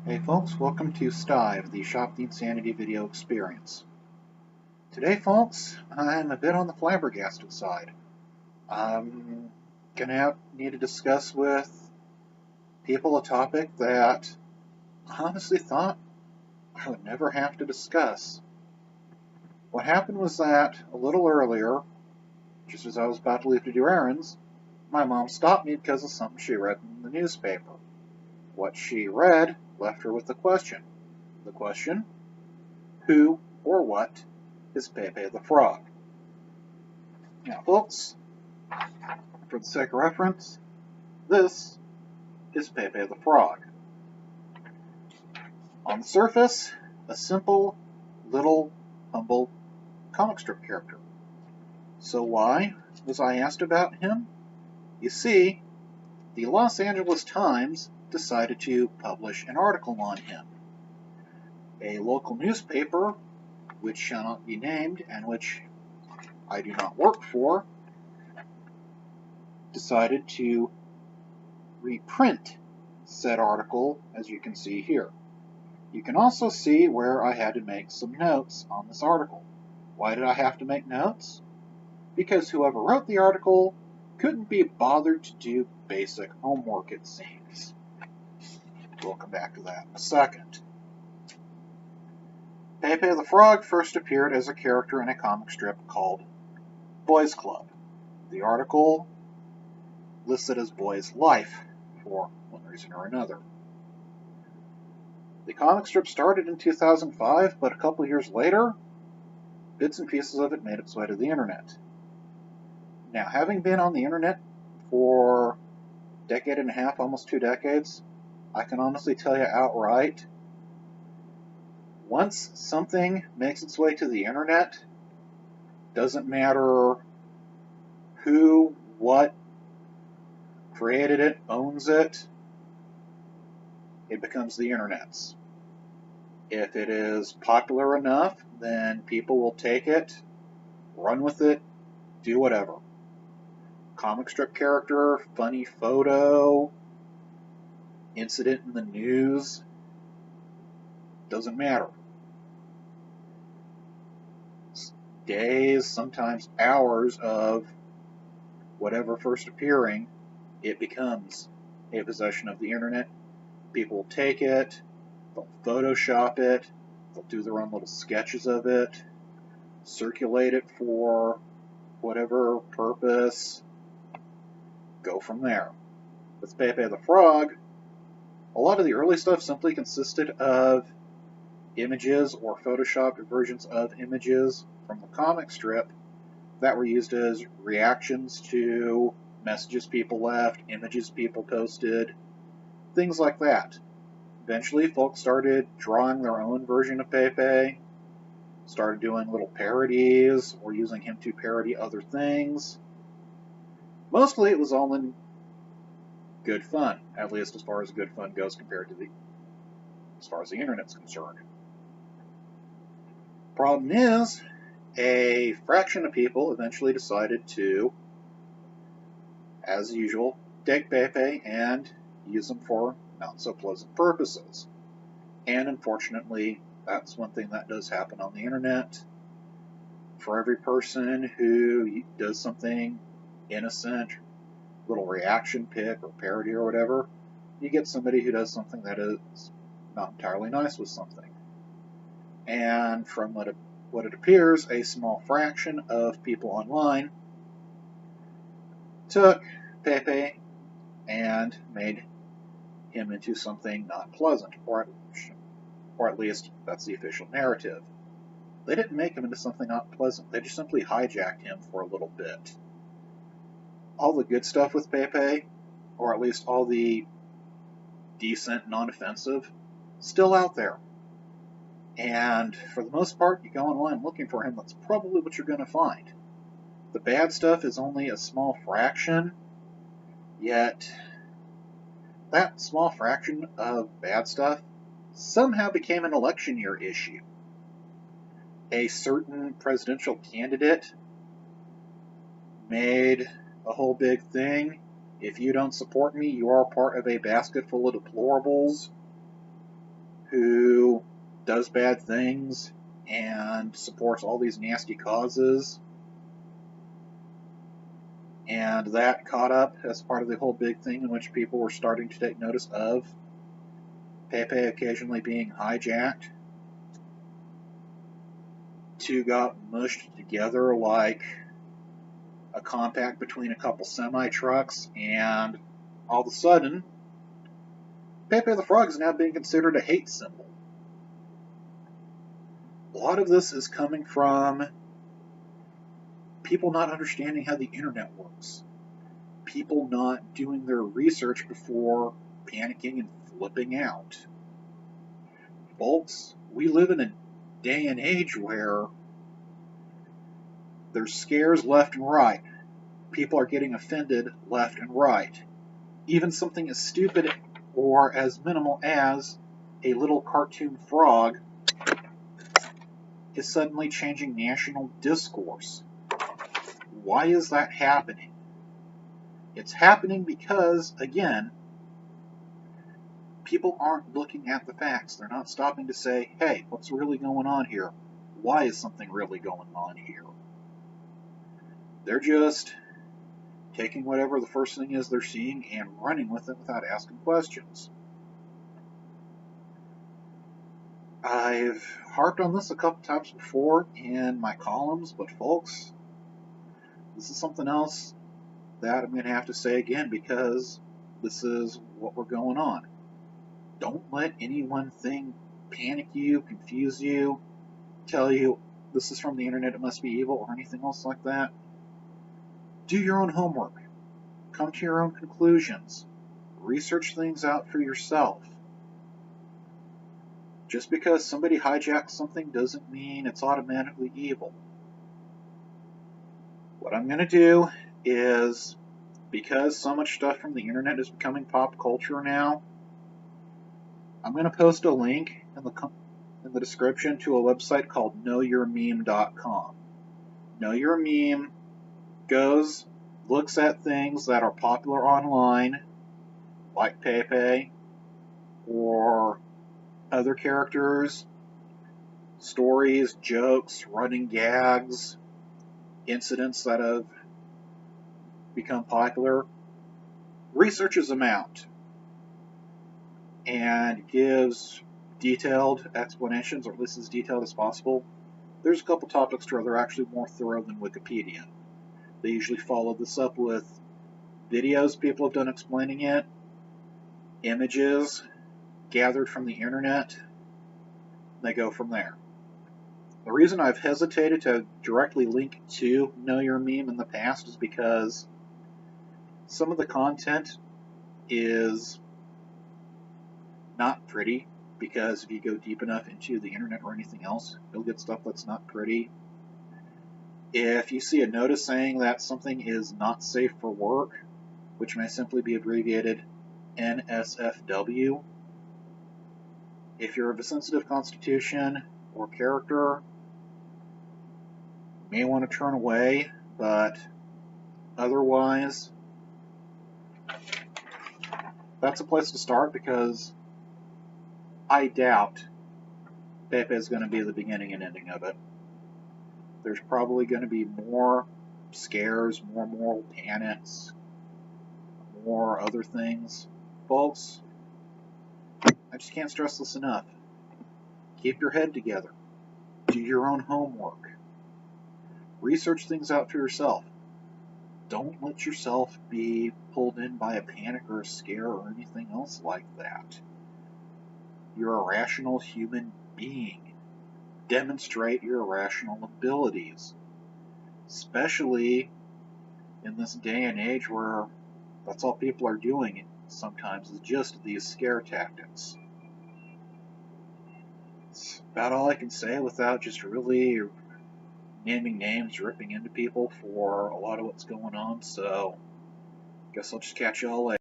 Hey folks, welcome to STIVE, the Shop the Insanity video experience. Today folks, I'm a bit on the flabbergasted side. I'm gonna need to discuss with people a topic that I honestly thought I would never have to discuss. What happened was that a little earlier, just as I was about to leave to do errands, my mom stopped me because of something she read in the newspaper. What she read left her with the question. The question, who or what is Pepe the Frog? Now, folks, for the sake of reference, this is Pepe the Frog. On the surface, a simple, little, humble comic strip character. So why was I asked about him? You see, the Los Angeles Times decided to publish an article on him. A local newspaper, which shall not be named and which I do not work for, decided to reprint said article, as you can see here. You can also see where I had to make some notes on this article. Why did I have to make notes? Because whoever wrote the article couldn't be bothered to do basic homework, it seems. We'll come back to that in a second. Pepe the Frog first appeared as a character in a comic strip called Boys Club. The article listed as Boy's Life for one reason or another. The comic strip started in 2005, but a couple years later, bits and pieces of it made its way to the internet. Now, having been on the internet for a decade and a half, almost 2 decades, I can honestly tell you outright, once something makes its way to the internet, doesn't matter who, what, created it, owns it, it becomes the internet's. If it is popular enough, then people will take it, run with it, do whatever. Comic strip character, funny photo, incident in the news, doesn't matter. Days, sometimes hours of whatever first appearing, it becomes a possession of the internet. People will take it, they'll Photoshop it, they'll do their own little sketches of it, circulate it for whatever purpose, go from there. With Pepe the Frog, a lot of the early stuff simply consisted of images or photoshopped versions of images from the comic strip that were used as reactions to messages people left, images people posted, things like that. Eventually, folks started drawing their own version of Pepe, started doing little parodies or using him to parody other things. Mostly it was all in good fun, at least as far as good fun goes compared to as far as the internet's concerned. Problem is, a fraction of people eventually decided to, as usual, take Pepe and use them for not so pleasant purposes. And unfortunately, that's one thing that does happen on the internet. For every person who does something innocent, little reaction pic or parody or whatever, you get somebody who does something that is not entirely nice with something. And from what it appears, a small fraction of people online took Pepe and made him into something not pleasant, or at least that's the official narrative. They didn't make him into something not pleasant, they just simply hijacked him for a little bit. All the good stuff with Pepe, or at least all the decent, non-offensive, still out there. And for the most part, you go online looking for him, that's probably what you're going to find. The bad stuff is only a small fraction, yet that small fraction of bad stuff somehow became an election year issue. A certain presidential candidate made a whole big thing. If you don't support me, you are part of a basket full of deplorables. who does bad things and supports all these nasty causes. And that caught up as part of the whole big thing in which people were starting to take notice of Pepe occasionally being hijacked. Two got mushed together like a compact between a couple semi-trucks, and all of a sudden, Pepe the Frog is now being considered a hate symbol. A lot of this is coming from people not understanding how the internet works. People not doing their research before panicking and flipping out. Folks, we live in a day and age where there's scares left and right. People are getting offended left and right. Even something as stupid or as minimal as a little cartoon frog is suddenly changing national discourse. Why is that happening? It's happening because, again, people aren't looking at the facts. They're not stopping to say, hey, what's really going on here? Why is something really going on here? They're just taking whatever the first thing is they're seeing and running with it without asking questions. I've harped on this a couple times before in my columns, but folks, this is something else that I'm going to have to say again because this is what we're going on. Don't let any one thing panic you, confuse you, tell you this is from the internet, it must be evil, or anything else like that. Do your own homework. Come to your own conclusions. Research things out for yourself. Just because somebody hijacks something doesn't mean it's automatically evil. What I'm going to do is, because so much stuff from the internet is becoming pop culture now, I'm going to post a link in the description to a website called knowyourmeme.com. Know Your Meme looks at things that are popular online, like Pepe, or other characters, stories, jokes, running gags, incidents that have become popular, researches them out, and gives detailed explanations, or at least as detailed as possible. There's a couple topics where they're actually more thorough than Wikipedia. They usually follow this up with videos people have done explaining it, images gathered from the internet. They go from there. The reason I've hesitated to directly link to Know Your Meme in the past is because some of the content is not pretty, because if you go deep enough into the internet or anything else, you'll get stuff that's not pretty. If you see a notice saying that something is not safe for work, which may simply be abbreviated NSFW, if you're of a sensitive constitution or character, you may want to turn away, but otherwise, that's a place to start, because I doubt Pepe is going to be the beginning and ending of it. There's probably going to be more scares, more moral panics, more other things. Folks, I just can't stress this enough. Keep your head together. Do your own homework. Research things out for yourself. Don't let yourself be pulled in by a panic or a scare or anything else like that. You're a rational human being. Demonstrate your rational abilities, especially in this day and age where that's all people are doing sometimes, is just these scare tactics. It's about all I can say without just really naming names, ripping into people for a lot of what's going on, so guess I'll just catch y'all later.